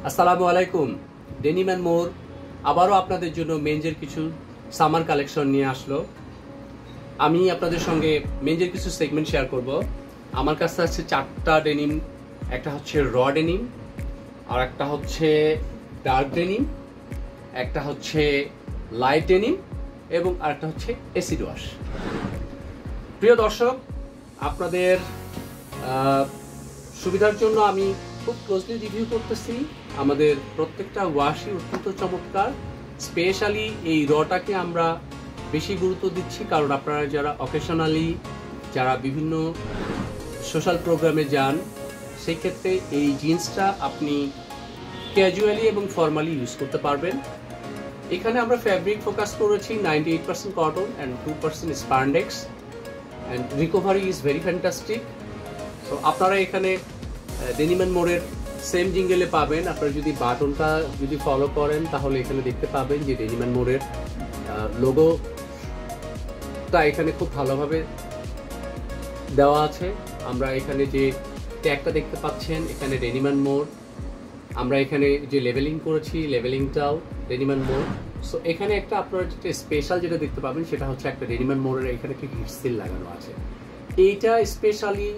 আসসালামু আলাইকুম। Denim and মোর আবারও আপনাদের জন্য মেঞ্জের কিছু সামার কালেকশন নিয়ে আসলো। আমি আপনাদের সঙ্গে মেঞ্জের কিছু সেগমেন্ট শেয়ার করব। আমার কাছে আছে 4টা ডেনিম। একটা হচ্ছে র ডেনিম, আর একটা হচ্ছে ডার্ক ডেনিম, একটা হচ্ছে লাইট ডেনিম এবং আরেকটা হচ্ছে অ্যাসিড ওয়াশ। প্রিয় দর্শক, আপনাদের সুবিধার জন্য আমি খুব ক্লোজলি রিভিউ করতেছি। আমাদের প্রত্যেকটা ওয়াশই অত্যন্ত চমৎকার। স্পেশালি এই রটাকে আমরা বেশি গুরুত্ব দিচ্ছি, কারণ আপনারা যারা অকেশনালি যারা বিভিন্ন সোশ্যাল প্রোগ্রামে যান, সেই ক্ষেত্রে এই জিন্সটা আপনি ক্যাজুয়ালি এবং ফর্মালি ইউজ করতে পারবেন। এখানে আমরা ফ্যাব্রিক ফোকাস করেছি 98% cotton and 2% spandex, and recovery is very fantastic. তো আপনারা এখানে ডেনিম অ্যান্ড মোরের সেম জিঙ্গেলে পাবেন। আপনারা যদি বাটনটা যদি ফলো করেন তাহলে এখানে দেখতে পাবেন যে ডেনিম অ্যান্ড মোরের লোগোটা এখানে খুব ভালোভাবে দেওয়া আছে। আমরা এখানে যে ট্যাগটা দেখতে পাচ্ছেন, এখানে ডেনিম অ্যান্ড মোর। আমরা এখানে যে লেবেলিং করেছি, লেবেলিংটাও ডেনিম অ্যান্ড মোর। সো এখানে একটা আপনারা যেটা স্পেশাল যেটা দেখতে পাবেন সেটা হচ্ছে একটা ডেনিম অ্যান্ড মোরের এখানে একটা হিট সিল লাগানো আছে। এইটা স্পেশালি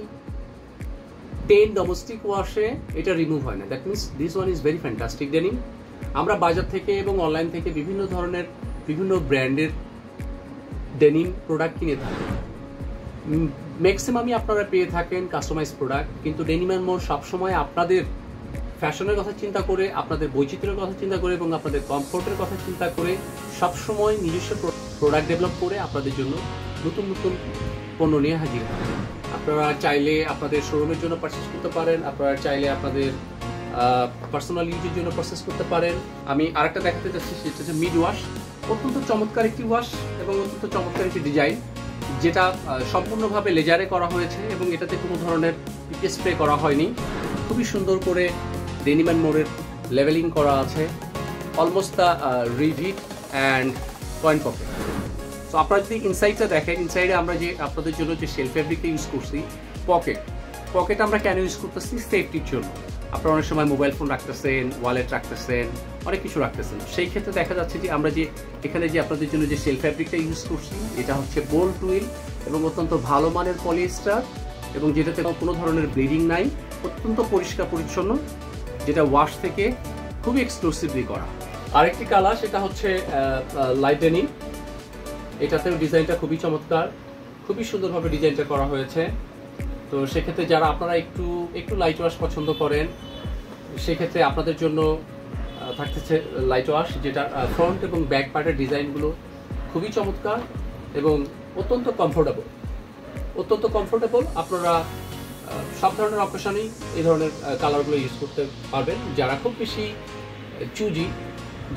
10 ডোমেস্টিক ওয়াশে এটা রিমুভ হয় না। That means this one is very fantastic denim. আমরা বাজার থেকে এবং অনলাইন থেকে বিভিন্ন ধরনের বিভিন্ন ব্র্যান্ডের ডেনিম প্রোডাক্ট কিনে থাকি। ম্যাক্সিমামই আপনারা পেয়ে থাকেন কাস্টমাইজ প্রোডাক্ট, কিন্তু ডেনিম অ্যান্ড মোর সবসময় আপনাদের ফ্যাশনের কথা চিন্তা করে, আপনাদের বৈচিত্র্যের কথা চিন্তা করে এবং আপনাদের কমফোর্টের কথা চিন্তা করে সবসময় নিজস্ব প্রোডাক্ট ডেভেলপ করে আপনাদের জন্য নতুন নতুন পণ্য নিয়ে হাজির হয়। আপনারা চাইলে আপনাদের শোরুমের জন্য পারচেস করতে পারেন, আপনারা চাইলে আপনাদের পার্সোনাল ইউজের জন্য পারচেস করতে পারেন। আমি আরেকটা দেখাতে চাচ্ছি, সেটা হচ্ছে মিড ওয়াশ। অত্যন্ত চমৎকার একটি ওয়াশ এবং অত্যন্ত চমৎকার একটি ডিজাইন, যেটা সম্পূর্ণভাবে লেজারে করা হয়েছে এবং এটাতে কোনো ধরনের স্প্রে করা হয়নি। খুবই সুন্দর করে ডেনিম অ্যান্ড মোরের লেভেলিং করা আছে, almost the rivet and point pocket. তো আপনারা যদি ইনসাইডটা দেখেন, ইনসাইডে আমরা যে আপনাদের জন্য যে শেল ফ্যাব্রিকটা ইউজ করছি, পকেট আমরা কেন ইউজ করতেছি? সেফটির জন্য। আপনারা অনেক সময় মোবাইল ফোন রাখতেছেন, ওয়ালেট রাখতেছেন, অনেক কিছু রাখতেছেন। সেই ক্ষেত্রে দেখা যাচ্ছে যে আমরা যে এখানে যে আপনাদের জন্য যে শেল ফ্যাব্রিকটা ইউজ করছি, এটা হচ্ছে বোল্ট টুইল এবং অত্যন্ত ভালো মানের পলিয়েস্টার, এবং যেটাতে কোনো ধরনের ব্লিডিং নাই, অত্যন্ত পরিষ্কার পরিচ্ছন্ন, যেটা ওয়াশ থেকে খুবই এক্সক্লুসিভলি করা। আরেকটি কালার, সেটা হচ্ছে লাইট ডেনিম। এটাতেও ডিজাইনটা খুবই চমৎকার, খুবই সুন্দরভাবে ডিজাইনটা করা হয়েছে। তো সেক্ষেত্রে যারা আপনারা একটু লাইট ওয়াশ পছন্দ করেন, সেক্ষেত্রে আপনাদের জন্য থাকতেছে লাইট ওয়াশ, যেটা ফ্রন্ট এবং ব্যাক পার্টের ডিজাইনগুলো খুবই চমৎকার এবং অত্যন্ত কমফোর্টেবল। আপনারা সব ধরনের অকেশনেই এই ধরনের কালারগুলো ইউজ করতে পারবেন। যারা খুব বেশি চুজি,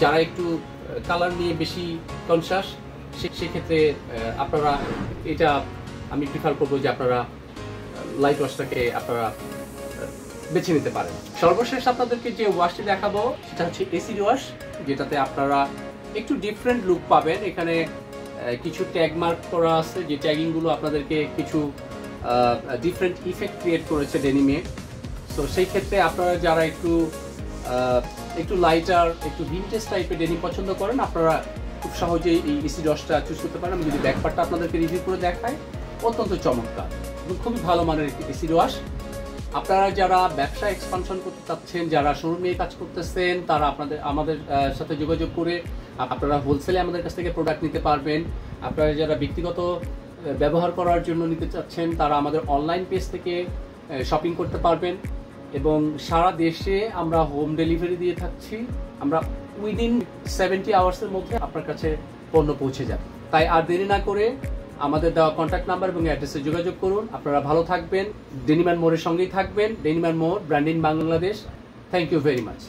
যারা একটু কালার নিয়ে বেশি কনসাস, সেক্ষেত্রে আপনারা এটা আমি প্রিফার করবো যে আপনারা লাইট ওয়াশটাকে আপনারা বেছে নিতে পারেন। সর্বশেষ আপনাদেরকে যে ওয়াশটি দেখাবো সেটা হচ্ছে অ্যাসিড ওয়াশ, যেটাতে আপনারা একটু ডিফারেন্ট লুক পাবেন। এখানে কিছু ট্যাগ মার্ক করা আছে, যে ট্যাগিংগুলো আপনাদেরকে কিছু ডিফারেন্ট ইফেক্ট ক্রিয়েট করেছে ডেনিমে। তো সেই ক্ষেত্রে আপনারা যারা একটু লাইটার, একটু ভিনটেজ টাইপের ডেনিম পছন্দ করেন, আপনারা খুব সহজেই এই অ্যাসিড ওয়াশটা চুজ করতে পারেন। আমি যদি ব্যাক পার্টটা আপনাদেরকে রিভিউ করে দেখাই, অত্যন্ত চমৎকার এবং খুবই ভালো মানের একটি অ্যাসিড ওয়াশ। আপনারা যারা ব্যবসা এক্সপানশন করতে চাচ্ছেন, যারা শোরুম নিয়ে কাজ করতেছেন, তারা আমাদের সাথে যোগাযোগ করে আপনারা হোলসেলে আমাদের কাছ থেকে প্রোডাক্ট নিতে পারবেন। আপনারা যারা ব্যক্তিগত ব্যবহার করার জন্য নিতে চাচ্ছেন, তারা আমাদের অনলাইন পেজ থেকে শপিং করতে পারবেন এবং সারা দেশে আমরা হোম ডেলিভারি দিয়ে থাকছি। আমরা উইদিন 70 আওয়ার্সের মধ্যে আপনার কাছে পণ্য পৌঁছে যাবে। তাই আর দেরি না করে আমাদের দেওয়া কন্ট্যাক্ট নাম্বার এবং অ্যাড্রেসে যোগাযোগ করুন। আপনারা ভালো থাকবেন, ডেনিম অ্যান্ড মোরের সঙ্গেই থাকবেন। Denim and More, brand in Bangladesh. Thank you very much.